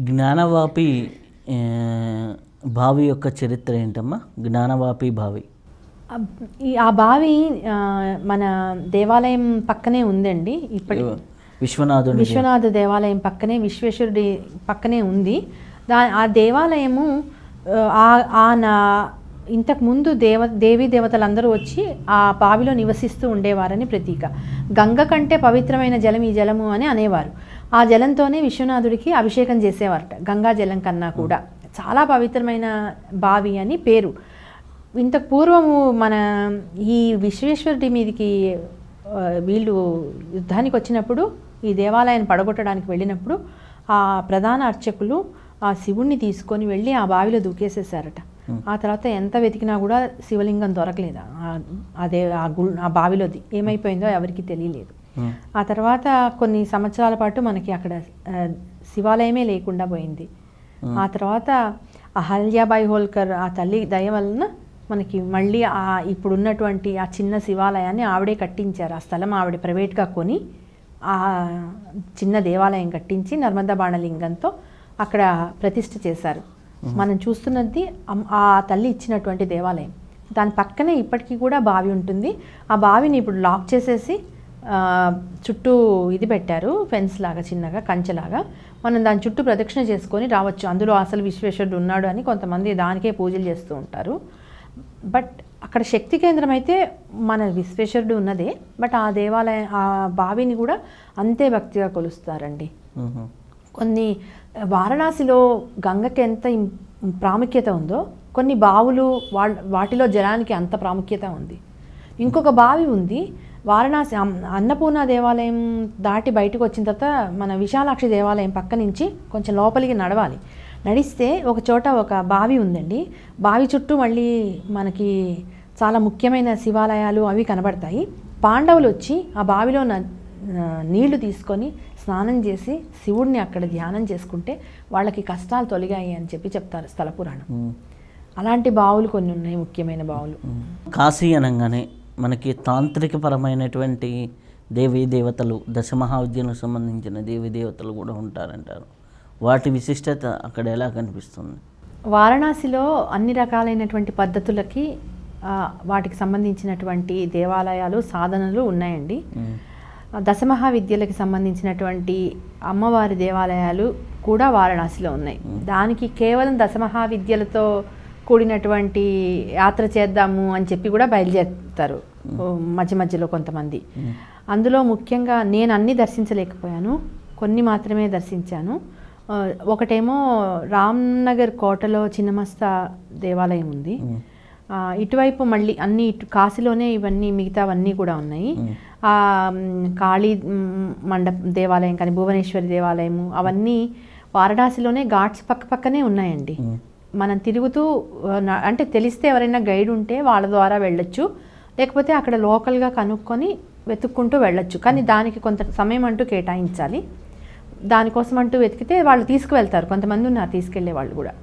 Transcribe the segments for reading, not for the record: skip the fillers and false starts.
జ్ఞానవాపి బావి యొక్క చరిత్ర ఏంటమ్మా? జ్ఞానవాపి బావి ఆ బావి మన దేవాలయం పక్కనే ఉందండి. ఇప్పటి విశ్వనాథ దేవాలయం పక్కనే, విశ్వేశ్వరుడి పక్కనే ఉంది. ఆ దేవాలయము ఇంతకుముందు దేవీ దేవతలందరూ వచ్చి ఆ బావిలో నివసిస్తూ ఉండేవారని ప్రతీక. గంగ కంటే పవిత్రమైన జలం ఈ జలము అని అనేవారు. ఆ జలంతోనే విశ్వనాథుడికి అభిషేకం చేసేవారట. గంగా జలం కన్నా కూడా చాలా పవిత్రమైన బావి అని పేరు. ఇంతకు పూర్వము మన ఈ విశ్వేశ్వరుడి మీదకి వీళ్ళు యుద్ధానికి వచ్చినప్పుడు, ఈ దేవాలయాన్ని పడగొట్టడానికి వెళ్ళినప్పుడు ఆ ప్రధాన అర్చకులు ఆ శివుణ్ణి తీసుకొని వెళ్ళి ఆ బావిలో దూకేసేసారట. ఆ తర్వాత ఎంత వెతికినా కూడా శివలింగం దొరకలేదు. ఆ బావిలోది ఏమైపోయిందో ఎవరికి తెలియలేదు. ఆ తర్వాత కొన్ని సంవత్సరాల పాటు మనకి అక్కడ శివాలయమే లేకుండా పోయింది. ఆ తర్వాత అహల్యాబాయి హోల్కర్ ఆ తల్లి దయ వలన మనకి మళ్ళీ ఇప్పుడున్నటువంటి ఆ చిన్న శివాలయాన్ని ఆవిడే కట్టించారు. ఆ స్థలం ఆవిడ ప్రైవేట్గా కొని ఆ చిన్న దేవాలయం కట్టించి నర్మదా బాణలింగంతో అక్కడ ప్రతిష్ఠ చేశారు. మనం చూస్తున్నది ఆ తల్లి ఇచ్చినటువంటి దేవాలయం. దాని పక్కనే ఇప్పటికీ కూడా బావి ఉంటుంది. ఆ బావిని ఇప్పుడు లాక్ చేసేసి చుట్టూ ఇది పెట్టారు, ఫెన్స్ లాగా, చిన్నగా కంచెలాగా. మనం దాని చుట్టూ ప్రదక్షిణ చేసుకొని రావచ్చు. అందులో అసలు విశ్వేశ్వరుడు ఉన్నాడు అని కొంతమంది దానికే పూజలు చేస్తూ ఉంటారు. బట్ అక్కడ శక్తి కేంద్రం అయితే మన విశ్వేశ్వరుడు ఉన్నదే. బట్ ఆ దేవాలయం, ఆ బావిని కూడా అంతే భక్తిగా కొలుస్తారండి. కొన్ని వారణాసిలో గంగకి ఎంత ప్రాముఖ్యత ఉందో, కొన్ని బావులు వాటిలో జలానికి అంత ప్రాముఖ్యత ఉంది. ఇంకొక బావి ఉంది వారణాసి అన్నపూర్ణ దేవాలయం దాటి బయటకు వచ్చిన తర్వాత మన విశాలాక్షి దేవాలయం పక్క నుంచి కొంచెం లోపలికి నడవాలి. నడిస్తే ఒక చోట ఒక బావి ఉందండి. బావి చుట్టూ మళ్ళీ మనకి చాలా ముఖ్యమైన శివాలయాలు అవి కనబడతాయి. పాండవులు వచ్చి ఆ బావిలో నీళ్లు తీసుకొని స్నానం చేసి శివుడిని అక్కడ ధ్యానం చేసుకుంటే వాళ్ళకి కష్టాలు తొలగాయి అని చెప్తారు స్థల పురాణం. అలాంటి బావులు కొన్ని ఉన్నాయి, ముఖ్యమైన బావులు. కాశీ అనగానే మనకి తాంత్రికపరమైనటువంటి దేవీ దేవతలు, దశమహావిద్యలకు సంబంధించిన దేవీ దేవతలు కూడా ఉంటారంటారు. వాటి విశిష్టత అక్కడ ఎలా కనిపిస్తుంది? వారణాసిలో అన్ని రకాలైనటువంటి పద్ధతులకి వాటికి సంబంధించినటువంటి దేవాలయాలు, సాధనలు ఉన్నాయండి. దశమహావిద్యలకు సంబంధించినటువంటి అమ్మవారి దేవాలయాలు కూడా వారణాసిలో ఉన్నాయి. దానికి కేవలం దశమహావిద్యలతో కూడినటువంటి యాత్ర చేద్దాము అని చెప్పి కూడా బయలుదేరుతారు మధ్య మధ్యలో కొంతమంది. అందులో ముఖ్యంగా నేను అన్నీ దర్శించలేకపోయాను, కొన్ని మాత్రమే దర్శించాను. ఒకటేమో రామ్నగర్ కోటలో చిన్నమస్త దేవాలయం ఉంది. ఇటువైపు మళ్ళీ అన్ని కాశీలోనే ఇవన్నీ మిగతావన్నీ కూడా ఉన్నాయి. కాళీ దేవాలయం కానీ, భువనేశ్వరి దేవాలయము, అవన్నీ వారణాసిలోనే ఘాట్స్ పక్కనే ఉన్నాయండి. మనం తిరుగుతూ అంటే తెలిస్తే ఎవరైనా గైడ్ ఉంటే వాళ్ళ ద్వారా వెళ్ళొచ్చు, లేకపోతే అక్కడ లోకల్గా కనుక్కొని వెతుక్కుంటూ వెళ్ళొచ్చు. కానీ దానికి కొంత సమయం అంటూ కేటాయించాలి. దానికోసం అంటూ వెతికితే వాళ్ళు తీసుకువెళ్తారు. కొంతమంది ఉన్నారు తీసుకెళ్లే వాళ్ళు కూడా.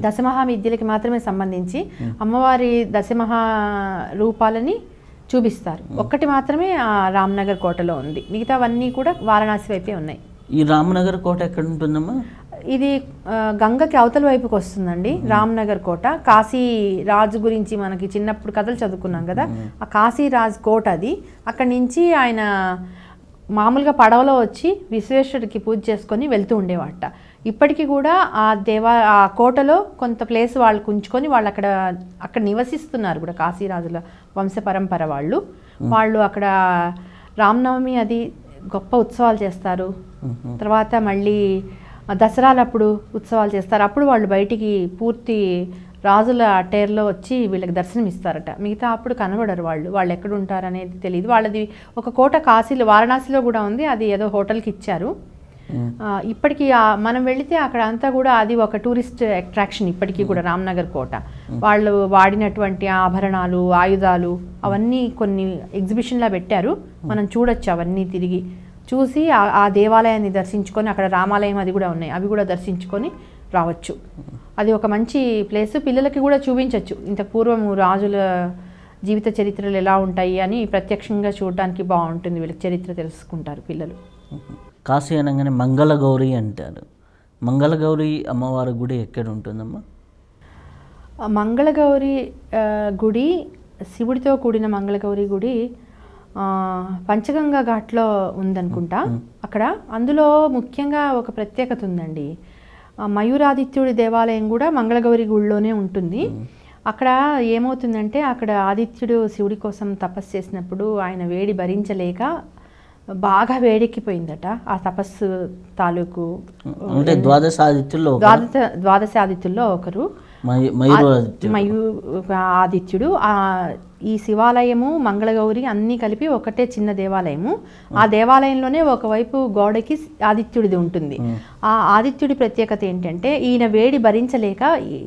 దశమహావిద్యలకి మాత్రమే సంబంధించి అమ్మవారి దశమహా రూపాలని చూపిస్తారు. ఒక్కటి మాత్రమే రామ్నగర్ కోటలో ఉంది, మిగతావన్నీ కూడా వారణాసి వైపే ఉన్నాయి. ఈ రామ్నగర్ కోట ఎక్కడ ఉంటుందమ్మా? ఇది గంగకి అవతల వైపుకి వస్తుందండి. రామ్నగర్ కోట కాశీ రాజు గురించి మనకి చిన్నప్పుడు కథలు చదువుకున్నాం కదా, ఆ కాశీ రాజు కోట అది. అక్కడి నుంచి ఆయన మామూలుగా పడవలో వచ్చి విశ్వేశ్వరుడికి పూజ చేసుకొని వెళ్తూ ఉండేవాట. ఇప్పటికీ కూడా ఆ కోటలో కొంత ప్లేస్ వాళ్ళకు ఉంచుకొని వాళ్ళు అక్కడ నివసిస్తున్నారు కూడా. కాశీరాజుల వంశపరంపర వాళ్ళు అక్కడ రామనవమి అది గొప్ప ఉత్సవాలు చేస్తారు. తర్వాత మళ్ళీ దసరాలప్పుడు ఉత్సవాలు చేస్తారు. అప్పుడు వాళ్ళు బయటికి పూర్తి రాజుల టైర్లో వచ్చి వీళ్ళకి దర్శనం ఇస్తారట. మిగతా అప్పుడు కనబడరు వాళ్ళు ఎక్కడ ఉంటారు అనేది తెలియదు. వాళ్ళది ఒక కోట కాశీలో, వారణాసిలో కూడా ఉంది. అది ఏదో హోటల్కి ఇచ్చారు. ఇప్పటికీ మనం వెళితే అక్కడ అంతా కూడా అది ఒక టూరిస్ట్ అట్రాక్షన్ ఇప్పటికీ కూడా. రామ్నగర్ కోట వాళ్ళు వాడినటువంటి ఆభరణాలు, ఆయుధాలు అవన్నీ కొన్ని ఎగ్జిబిషన్లా పెట్టారు. మనం చూడొచ్చు, అవన్నీ తిరిగి చూసి ఆ దేవాలయాన్ని దర్శించుకొని, అక్కడ రామాలయం అది కూడా ఉన్నాయి, అవి కూడా దర్శించుకొని రావచ్చు. అది ఒక మంచి ప్లేస్. పిల్లలకి కూడా చూపించవచ్చు. ఇంతకు పూర్వము రాజుల జీవిత చరిత్రలు ఎలా ఉంటాయి అని ప్రత్యక్షంగా చూడడానికి బాగుంటుంది. వీళ్ళకి చరిత్ర తెలుసుకుంటారు పిల్లలు. కాశీ అనగానే మంగళగౌరి అంటారు. మంగళగౌరి అమ్మవారి గుడి ఎక్కడ ఉంటుందమ్మా? మంగళగౌరి గుడి, శివుడితో కూడిన మంగళగౌరి గుడి పంచగంగా ఘాట్లో ఉందనుకుంటా. అక్కడ అందులో ముఖ్యంగా ఒక ప్రత్యేకత ఉందండి. మయూరాదిత్యుడి దేవాలయం కూడా మంగళగౌరి గుడిలోనే ఉంటుంది. అక్కడ ఏమవుతుందంటే, అక్కడ ఆదిత్యుడు శివుడి కోసం తపస్సు చేసినప్పుడు ఆయన వేడి భరించలేక బాగా వేడెక్కిపోయిందట. ఆ తపస్సు తాలూకు అంటే ద్వాదశాదిత్యుల్లో ఒకరు ఆదిత్యుడు. ఈ శివాలయము మంగళగౌరి అన్నీ కలిపి ఒకటే చిన్న దేవాలయము. ఆ దేవాలయంలోనే ఒకవైపు గోడకి ఆదిత్యుడిది ఉంటుంది. ఆ ఆదిత్యుడి ప్రత్యేకత ఏంటంటే, ఈయన వేడి భరించలేక,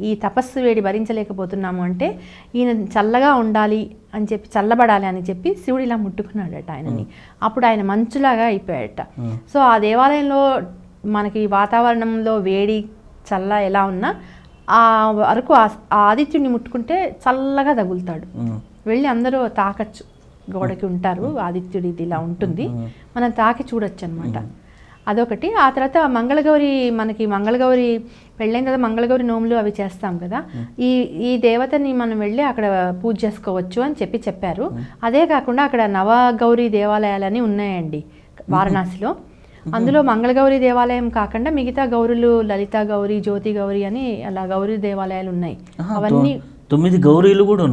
ఈ తపస్సు వేడి భరించలేకపోతున్నాము అంటే ఈయన చల్లగా ఉండాలి అని చెప్పి, చల్లబడాలి అని చెప్పి శివుడు ఇలా ముట్టుకున్నాడట ఆయనని. అప్పుడు ఆయన మంచులాగా అయిపోయాడట. సో ఆ దేవాలయంలో మనకి వాతావరణంలో వేడి చల్ల ఎలా ఉన్నా ఆ వరకు ఆ ఆదిత్యుడిని ముట్టుకుంటే చల్లగా తగులుతాడు. వెళ్ళి అందరూ తాకచ్చు, గోడకి ఉంటారు, ఆదిత్యుడిది ఇలా ఉంటుంది, మనం తాకి చూడొచ్చు అనమాట. అదొకటి. ఆ తర్వాత మంగళగౌరి, మనకి మంగళగౌరి పెళ్ళైన కదా మంగళగౌరి నోములు అవి చేస్తాం కదా, ఈ దేవతని మనం వెళ్ళి అక్కడ పూజ చేసుకోవచ్చు అని చెప్పారు. అదే కాకుండా అక్కడ నవగౌరి దేవాలయాలని ఉన్నాయండి వారణాసిలో. అందులో మంగళగౌరి దేవాలయం కాకుండా మిగతా గౌరులు లలిత గౌరి, జ్యోతి గౌరి అని అలా గౌరీ దేవాలయాలు ఉన్నాయి. అవన్నీ 9 గౌరీలు కూడా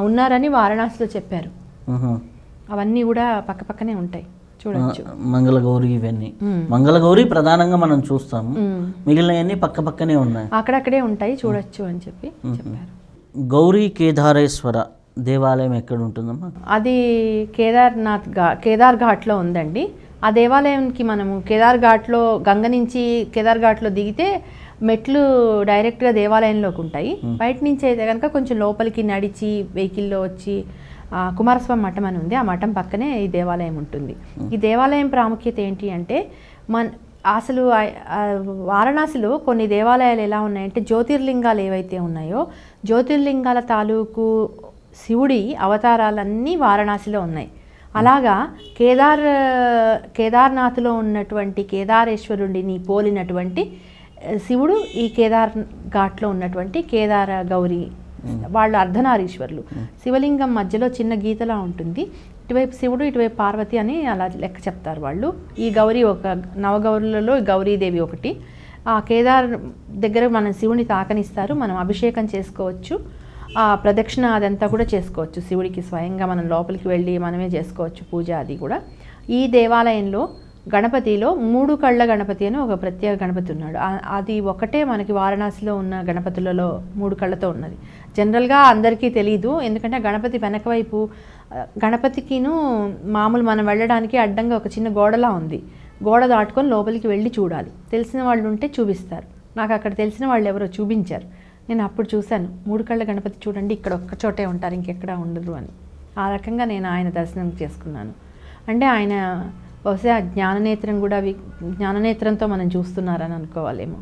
ఉన్నారని వారణాసిలో చెప్పారు. అవన్నీ కూడా పక్క పక్కనే ఉంటాయి, చూడొచ్చు. మంగళగౌరి ఇవన్నీ మంగళగౌరి ప్రధానంగా మనం చూస్తాము, మిగిలినవన్నీ పక్క పక్కనే ఉన్నాయి, అక్కడక్కడే ఉంటాయి, చూడొచ్చు అని చెప్పారు. గౌరీ కేదారేశ్వర దేవాలయం ఎక్కడ ఉంటుందమ్మా? అది కేదార్ ఘాట్లో ఉందండి. ఆ దేవాలయంకి మనము కేదార్ ఘాట్లో, గంగ నుంచి కేదార్ ఘాట్లో దిగితే మెట్లు డైరెక్ట్గా దేవాలయంలోకి ఉంటాయి. బయట నుంచి అయితే కనుక కొంచెం లోపలికి నడిచి వెహికల్లో వచ్చి కుమారస్వామి మఠం అని ఉంది, ఆ మఠం పక్కనే ఈ దేవాలయం ఉంటుంది. ఈ దేవాలయం ప్రాముఖ్యత ఏంటి అంటే, అసలు వారణాసిలో కొన్ని దేవాలయాలు ఎలా ఉన్నాయంటే, జ్యోతిర్లింగాలు ఏవైతే ఉన్నాయో జ్యోతిర్లింగాల తాలూకు శివుడి అవతారాలన్నీ వారణాసిలో ఉన్నాయి. అలాగా కేదార్నాథ్లో ఉన్నటువంటి కేదారేశ్వరుడిని పోలినటువంటి శివుడు ఈ కేదార్ ఘాట్లో ఉన్నటువంటి కేదార గౌరీ, వాళ్ళు అర్ధనారీశ్వరులు. శివలింగం మధ్యలో చిన్న గీతలా ఉంటుంది, ఇటువైపు శివుడు ఇటువైపు పార్వతి అని అలా లెక్క చెప్తారు వాళ్ళు. ఈ గౌరీ ఒక నవగౌరులలో గౌరీదేవి ఒకటి. ఆ కేదార్ దగ్గర మనం శివుని తాకనిస్తారు, మనం అభిషేకం చేసుకోవచ్చు, ఆ ప్రదక్షిణ అదంతా కూడా చేసుకోవచ్చు. శివుడికి స్వయంగా మనం లోపలికి వెళ్ళి మనమే చేసుకోవచ్చు పూజ అది కూడా. ఈ దేవాలయంలో గణపతిలో 3 కళ్ళ గణపతి అని ఒక ప్రత్యేక గణపతి ఉన్నాడు. అది ఒకటే మనకి వారణాసిలో ఉన్న గణపతులలో 3 కళ్ళతో ఉన్నది. జనరల్గా అందరికీ తెలీదు, ఎందుకంటే గణపతి వెనక వైపు గణపతికిను మామూలు మనం వెళ్ళడానికి అడ్డంగా ఒక చిన్న గోడలా ఉంది. గోడ దాటుకొని లోపలికి వెళ్ళి చూడాలి. తెలిసిన వాళ్ళు ఉంటే చూపిస్తారు. నాకు అక్కడ తెలిసిన వాళ్ళు ఎవరో చూపించారు. నేను అప్పుడు చూశాను, 3 కళ్ళ గణపతి చూడండి, ఇక్కడ ఒక్క చోటే ఉంటారు, ఇంకెక్కడా ఉండరు అని. ఆ రకంగా నేను ఆయన దర్శనం చేసుకున్నాను. అంటే ఆయన బహుశా జ్ఞాననేత్రంతో మనం చూస్తున్నారని అనుకోవాలేమో.